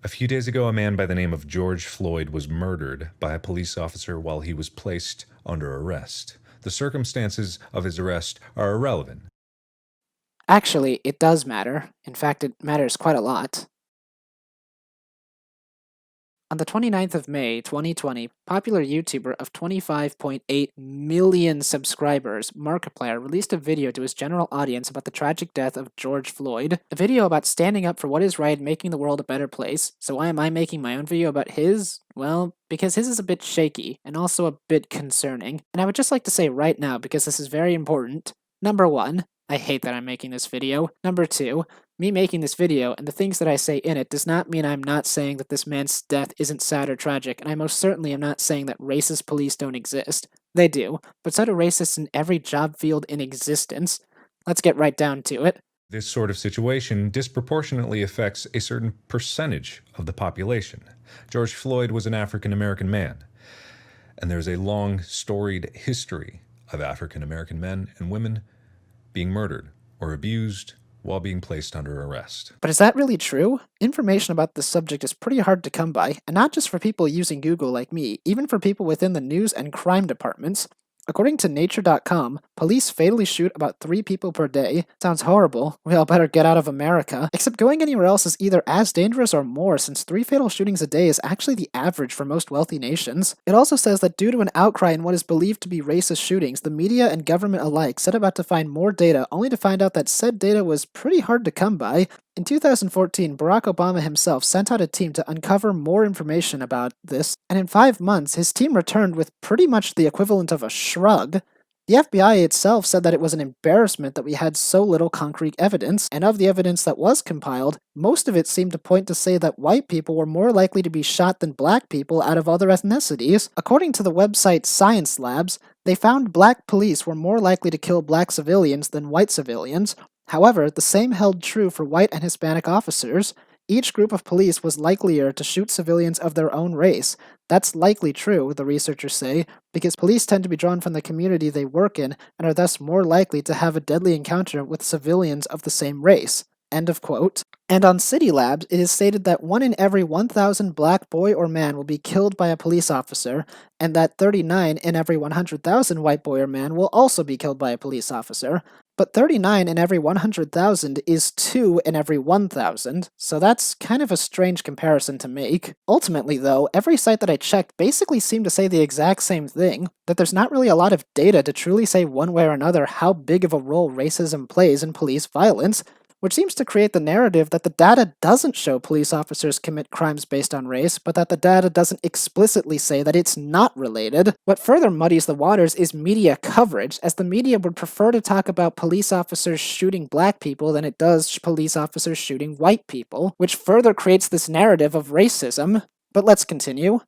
A few days ago, a man by the name of George Floyd was murdered by a police officer while he was placed under arrest. The circumstances of his arrest are irrelevant. Actually, it does matter. In fact, it matters quite a lot. On the 29th of May, 2020, popular YouTuber of 25.8 million subscribers, Markiplier, released a video to his general audience about the tragic death of George Floyd, a video about standing up for what is right and making the world a better place. So why am I making my own video about his? Well, because his is a bit shaky, and also a bit concerning. And I would just like to say right now, because this is very important, number one, I hate that I'm making this video. Number two, me making this video and the things that I say in it does not mean I'm not saying that this man's death isn't sad or tragic, and I most certainly am not saying that racist police don't exist. They do, but so do racists in every job field in existence. Let's get right down to it. This sort of situation disproportionately affects a certain percentage of the population. George Floyd was an African American man, and there's a long, storied history of African American men and women being murdered or abused while being placed under arrest. But is that really true? Information about this subject is pretty hard to come by, and not just for people using Google like me, even for people within the news and crime departments. According to Nature.com, police fatally shoot about 3 people per day. Sounds horrible. We all better get out of America. Except going anywhere else is either as dangerous or more, since 3 fatal shootings a day is actually the average for most wealthy nations. It also says that due to an outcry in what is believed to be racist shootings, the media and government alike set about to find more data, only to find out that said data was pretty hard to come by. In 2014, Barack Obama himself sent out a team to uncover more information about this, and in 5 months, his team returned with pretty much the equivalent of a shrug. The FBI itself said that it was an embarrassment that we had so little concrete evidence, and of the evidence that was compiled, most of it seemed to point to say that white people were more likely to be shot than black people out of other ethnicities. According to the website Science Labs, they found black police were more likely to kill black civilians than white civilians. However, the same held true for white and Hispanic officers. Each group of police was likelier to shoot civilians of their own race. That's likely true, the researchers say, because police tend to be drawn from the community they work in and are thus more likely to have a deadly encounter with civilians of the same race. End of quote. And on City Labs, it is stated that 1 in every 1,000 black boy or man will be killed by a police officer, and that 39 in every 100,000 white boy or man will also be killed by a police officer. But 39 in every 100,000 is 2 in every 1,000, so that's kind of a strange comparison to make. Ultimately, though, every site that I checked basically seemed to say the exact same thing, that there's not really a lot of data to truly say one way or another how big of a role racism plays in police violence, which seems to create the narrative that the data doesn't show police officers commit crimes based on race, but that the data doesn't explicitly say that it's not related. What further muddies the waters is media coverage, as the media would prefer to talk about police officers shooting black people than it does police officers shooting white people, which further creates this narrative of racism. But let's continue.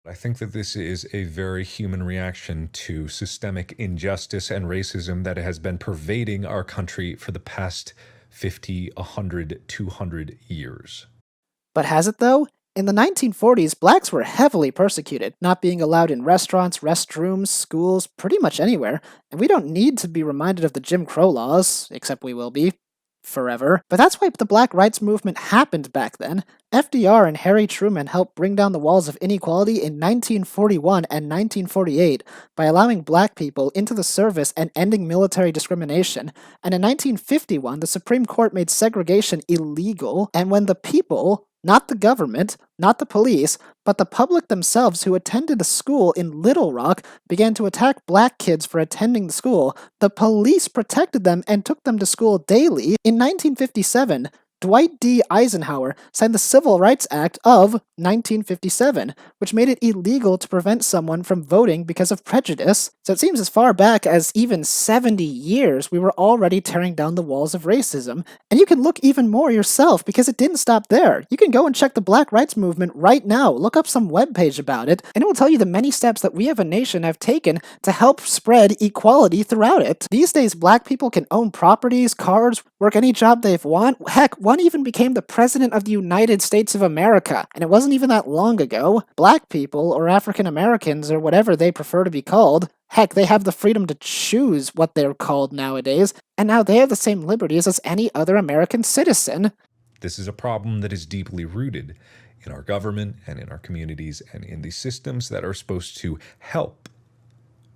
I think that this is a very human reaction to systemic injustice and racism that has been pervading our country for the past 50, 100, 200 years. But has it though? In the 1940s, blacks were heavily persecuted, not being allowed in restaurants, restrooms, schools, pretty much anywhere, and we don't need to be reminded of the Jim Crow laws, except we will be. Forever. But that's why the Black Rights Movement happened back then. FDR and Harry Truman helped bring down the walls of inequality in 1941 and 1948 by allowing black people into the service and ending military discrimination. And in 1951, the Supreme Court made segregation illegal, and when the people, not the government, not the police, but the public themselves who attended a school in Little Rock began to attack black kids for attending the school, the police protected them and took them to school daily. In 1957, Dwight D. Eisenhower signed the Civil Rights Act of 1957, which made it illegal to prevent someone from voting because of prejudice. So it seems as far back as even 70 years, we were already tearing down the walls of racism. And you can look even more yourself, because it didn't stop there. You can go and check the Black Rights Movement right now, look up some webpage about it, and it will tell you the many steps that we as a nation have taken to help spread equality throughout it. These days, black people can own properties, cars, work any job they want. Heck, one even became the President of the United States of America, and it wasn't even that long ago. Black people, or African Americans, or whatever they prefer to be called, heck, they have the freedom to choose what they're called nowadays, and now they have the same liberties as any other American citizen. This is a problem that is deeply rooted in our government and in our communities and in the systems that are supposed to help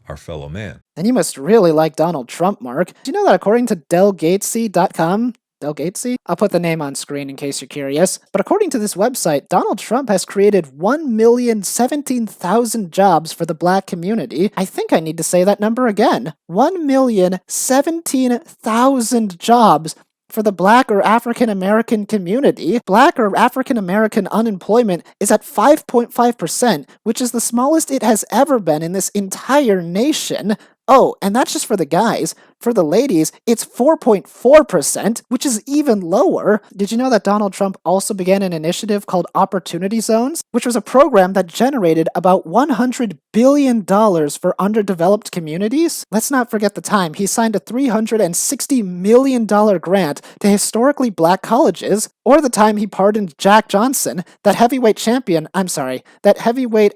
our fellow man. Then you must really like Donald Trump, Mark. Do you know that according to DellGatesy.com, Del Gatesy? I'll put the name on screen in case you're curious. But according to this website, Donald Trump has created 1,017,000 jobs for the black community. I think I need to say that number again. 1,017,000 jobs for the black or African American community. Black or African American unemployment is at 5.5%, which is the smallest it has ever been in this entire nation. Oh, and that's just for the guys. For the ladies, it's 4.4%, which is even lower. Did you know that Donald Trump also began an initiative called Opportunity Zones, which was a program that generated about $100 billion for underdeveloped communities? Let's not forget the time he signed a $360 million grant to historically black colleges, or the time he pardoned Jack Johnson, that heavyweight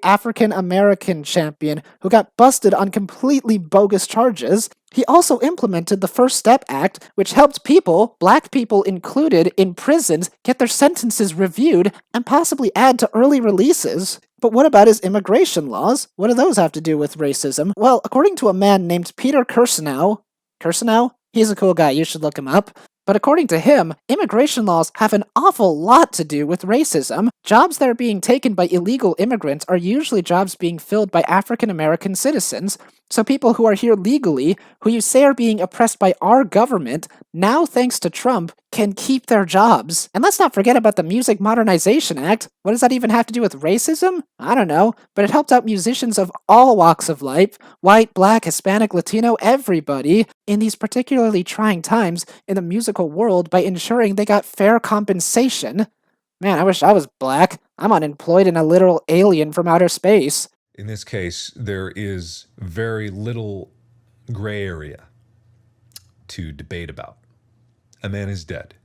African American champion who got busted on completely bogus charges. He also implemented the First Step Act, which helped people, black people included, in prisons get their sentences reviewed and possibly add to early releases. But what about his immigration laws? What do those have to do with racism? Well, according to a man named Peter Kirsanow, he's a cool guy, you should look him up. But according to him, immigration laws have an awful lot to do with racism. Jobs that are being taken by illegal immigrants are usually jobs being filled by African American citizens. So people who are here legally, who you say are being oppressed by our government, now thanks to Trump, can keep their jobs. And let's not forget about the Music Modernization Act. What does that even have to do with racism? I don't know, but it helped out musicians of all walks of life, white, black, Hispanic, Latino, everybody, in these particularly trying times in the musical world by ensuring they got fair compensation. Man, I wish I was black. I'm unemployed and a literal alien from outer space. In this case, there is very little gray area to debate about. A man is dead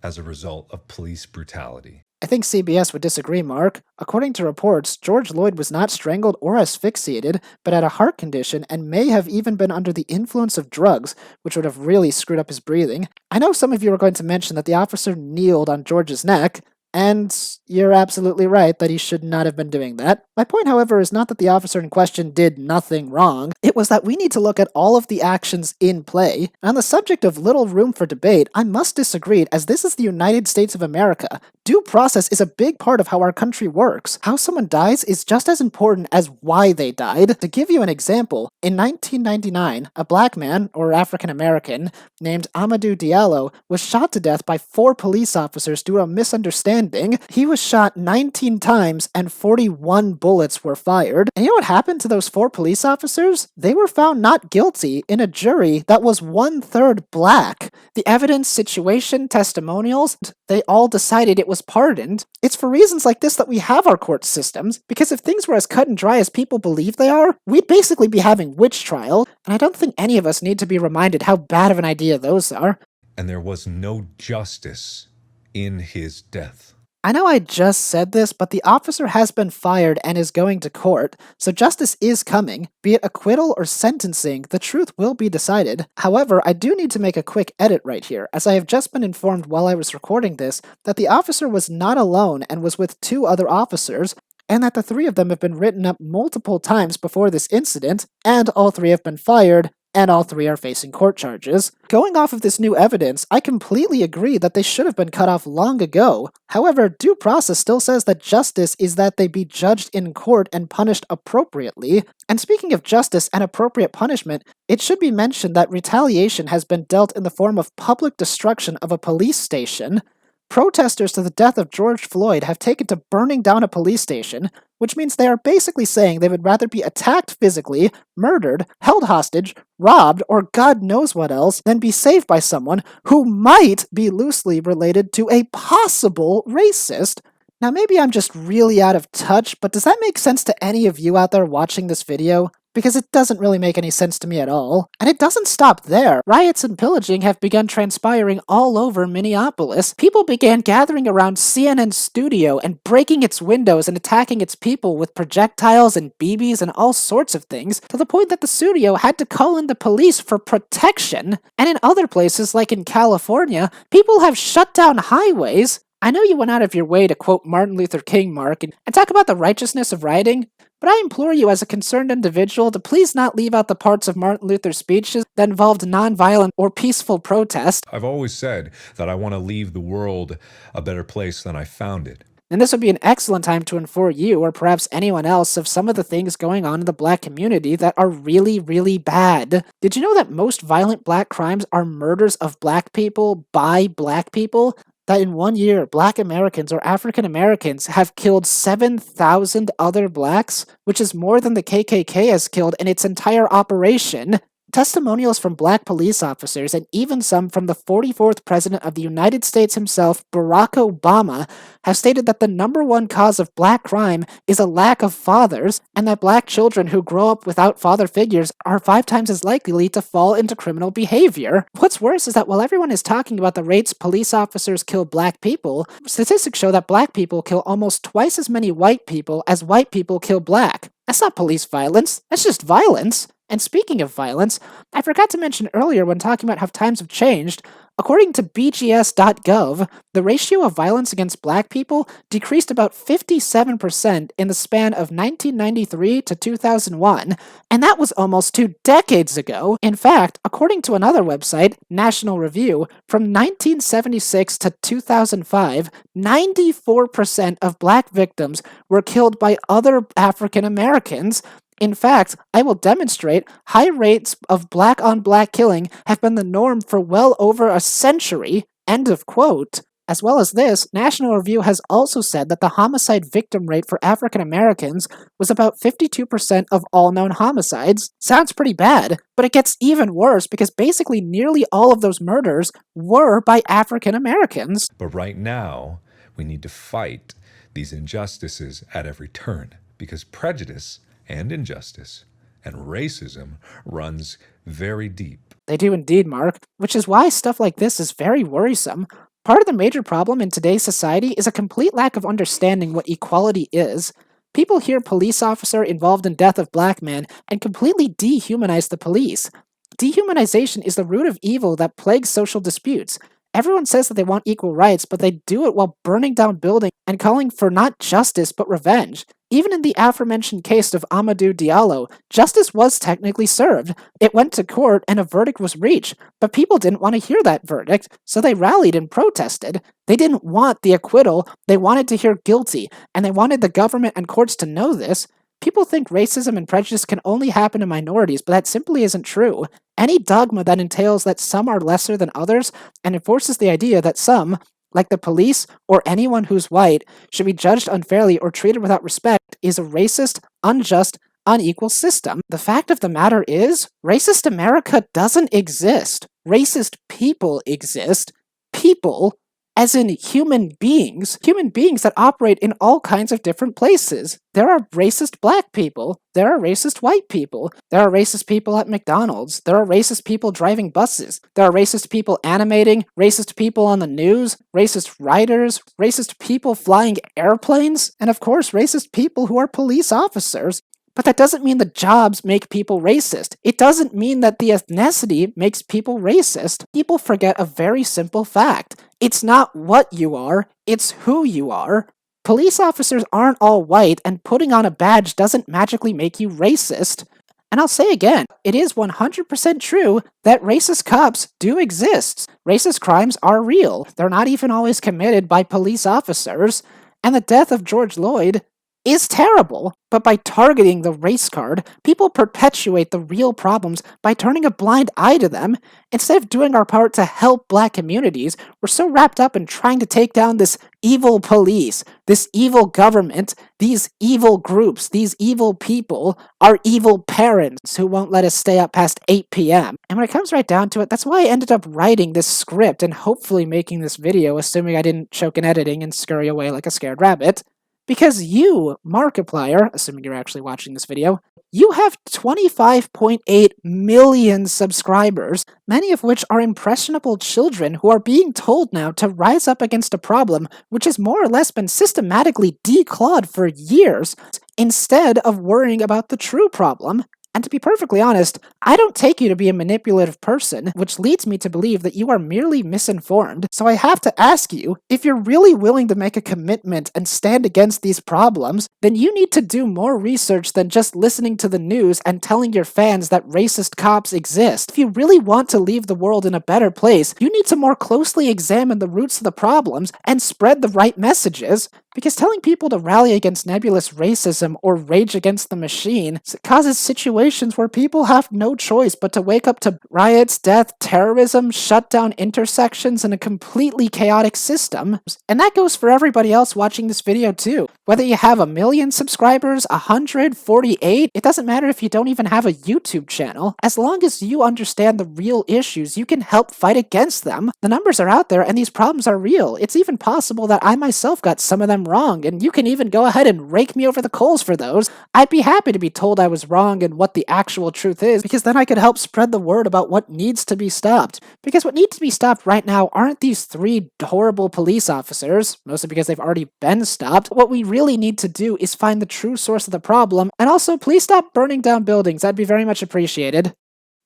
as a result of police brutality. I think CBS would disagree, Mark. According to reports, George Floyd was not strangled or asphyxiated, but had a heart condition and may have even been under the influence of drugs, which would have really screwed up his breathing. I know some of you are going to mention that the officer kneeled on George's neck, and you're absolutely right that he should not have been doing that. My point, however, is not that the officer in question did nothing wrong. It was that we need to look at all of the actions in play. And on the subject of little room for debate, I must disagree, as this is the United States of America. Due process is a big part of how our country works. How someone dies is just as important as why they died. To give you an example, in 1999, a black man, or African American, named Amadou Diallo was shot to death by 4 police officers due to a misunderstanding. He was shot 19 times and 41 bullets were fired. And you know what happened to those 4 police officers? They were found not guilty in a jury that was 1/3 black. The evidence, situation, testimonials, they all decided it was pardoned. It's for reasons like this that we have our court systems, because if things were as cut and dry as people believe they are, we'd basically be having witch trial, and I don't think any of us need to be reminded how bad of an idea those are. And there was no justice in his death. I know I just said this, but the officer has been fired and is going to court, so justice is coming. Be it acquittal or sentencing, the truth will be decided. However, I do need to make a quick edit right here, as I have just been informed while I was recording this that the officer was not alone and was with 2 other officers, and that the 3 of them have been written up multiple times before this incident, and all 3 have been fired, and all 3 are facing court charges. Going off of this new evidence, I completely agree that they should have been cut off long ago. However, due process still says that justice is that they be judged in court and punished appropriately. And speaking of justice and appropriate punishment, it should be mentioned that retaliation has been dealt in the form of public destruction of a police station. Protesters to the death of George Floyd have taken to burning down a police station, which means they are basically saying they would rather be attacked physically, murdered, held hostage, robbed, or God knows what else, than be saved by someone who might be loosely related to a possible racist. Now maybe I'm just really out of touch, but does that make sense to any of you out there watching this video? because it doesn't really make any sense to me at all. And it doesn't stop there. Riots and pillaging have begun transpiring all over Minneapolis. People began gathering around CNN's studio and breaking its windows and attacking its people with projectiles and BBs and all sorts of things, to the point that the studio had to call in the police for protection. And in other places, like in California, people have shut down highways. I know you went out of your way to quote Martin Luther King, Mark, and talk about the righteousness of rioting, but I implore you as a concerned individual to please not leave out the parts of Martin Luther's speeches that involved nonviolent or peaceful protest. I've always said that I want to leave the world a better place than I found it. And this would be an excellent time to inform you, or perhaps anyone else, of some of the things going on in the black community that are really, really bad. Did you know that most violent black crimes are murders of black people by black people? That in 1 year, black Americans or African Americans have killed 7,000 other blacks, which is more than the KKK has killed in its entire operation. Testimonials from black police officers, and even some from the 44th President of the United States himself, Barack Obama, have stated that the number one cause of black crime is a lack of fathers, and that black children who grow up without father figures are 5 times as likely to fall into criminal behavior. What's worse is that while everyone is talking about the rates police officers kill black people, statistics show that black people kill almost twice as many white people as white people kill black. That's not police violence, that's just violence. And speaking of violence, I forgot to mention earlier when talking about how times have changed, according to BGS.gov, the ratio of violence against black people decreased about 57% in the span of 1993 to 2001, and that was almost 2 decades ago. In fact, according to another website, National Review, from 1976 to 2005, 94% of black victims were killed by other African Americans. In fact, I will demonstrate high rates of black-on-black killing have been the norm for well over a century, end of quote. As well as this, National Review has also said that the homicide victim rate for African Americans was about 52% of all known homicides. Sounds pretty bad, but it gets even worse because basically nearly all of those murders were by African Americans. But right now, we need to fight these injustices at every turn, because prejudice and injustice and racism runs very deep. They do indeed, Mark, which is why stuff like this is very worrisome. Part of the major problem in today's society is a complete lack of understanding what equality is. People hear police officer involved in death of black man and completely dehumanize the police. Dehumanization is the root of evil that plagues social disputes. Everyone says that they want equal rights, but they do it while burning down buildings and calling for not justice but revenge. Even in the aforementioned case of Amadou Diallo, justice was technically served. It went to court and a verdict was reached, but people didn't want to hear that verdict, so they rallied and protested. They didn't want the acquittal, they wanted to hear guilty, and they wanted the government and courts to know this. People think racism and prejudice can only happen to minorities, but that simply isn't true. Any dogma that entails that some are lesser than others and enforces the idea that some, like the police or anyone who's white, should be judged unfairly or treated without respect is a racist, unjust, unequal system. The fact of the matter is, racist America doesn't exist. Racist people exist. People, as in human beings that operate in all kinds of different places. There are racist black people, there are racist white people, there are racist people at McDonald's, there are racist people driving buses, there are racist people animating, racist people on the news, racist writers, racist people flying airplanes, and of course racist people who are police officers. But that doesn't mean the jobs make people racist. It doesn't mean that the ethnicity makes people racist. People forget a very simple fact. It's not what you are, it's who you are. Police officers aren't all white, and putting on a badge doesn't magically make you racist. And I'll say again, it is 100% true that racist cops do exist. Racist crimes are real. They're not even always committed by police officers. And the death of George Floyd is terrible, but by targeting the race card, people perpetuate the real problems by turning a blind eye to them. Instead of doing our part to help black communities, we're so wrapped up in trying to take down this evil police, this evil government, these evil groups, these evil people, our evil parents who won't let us stay up past 8 p.m. And when it comes right down to it, that's why I ended up writing this script and hopefully making this video, assuming I didn't choke in editing and scurry away like a scared rabbit. Because you, Markiplier, assuming you're actually watching this video, you have 25.8 million subscribers, many of which are impressionable children who are being told now to rise up against a problem which has more or less been systematically declawed for years, instead of worrying about the true problem. And to be perfectly honest, I don't take you to be a manipulative person, which leads me to believe that you are merely misinformed. So I have to ask you, if you're really willing to make a commitment and stand against these problems, then you need to do more research than just listening to the news and telling your fans that racist cops exist. If you really want to leave the world in a better place, you need to more closely examine the roots of the problems and spread the right messages. Because telling people to rally against nebulous racism or rage against the machine causes situations where people have no choice but to wake up to riots, death, terrorism, shut down intersections, and a completely chaotic system. And that goes for everybody else watching this video too. Whether you have 1 million subscribers, 148, it doesn't matter if you don't even have a YouTube channel. As long as you understand the real issues, you can help fight against them. The numbers are out there and these problems are real. It's even possible that I myself got some of them wrong, and you can even go ahead and rake me over the coals for those. I'd be happy to be told I was wrong and what the actual truth is, because then I could help spread the word about what needs to be stopped. Because what needs to be stopped right now aren't these 3 horrible police officers, mostly because they've already been stopped. What we really need to do is find the true source of the problem, and also please stop burning down buildings. That'd be very much appreciated.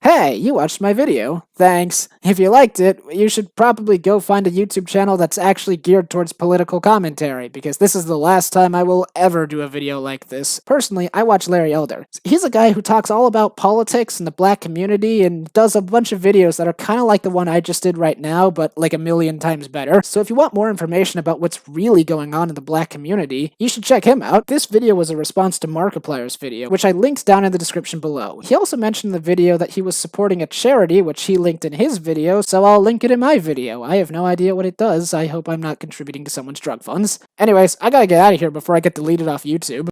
Hey, you watched my video. Thanks. If you liked it, you should probably go find a YouTube channel that's actually geared towards political commentary, because this is the last time I will ever do a video like this. Personally, I watch Larry Elder. He's a guy who talks all about politics and the black community and does a bunch of videos that are kind of like the one I just did right now, but like 1,000,000 times better. So if you want more information about what's really going on in the black community, you should check him out. This video was a response to Markiplier's video, which I linked down in the description below. He also mentioned in the video that he was supporting a charity, which he linked in his video, so I'll link it in my video. I have no idea what it does. I hope I'm not contributing to someone's drug funds. Anyways, I gotta get out of here before I get deleted off YouTube.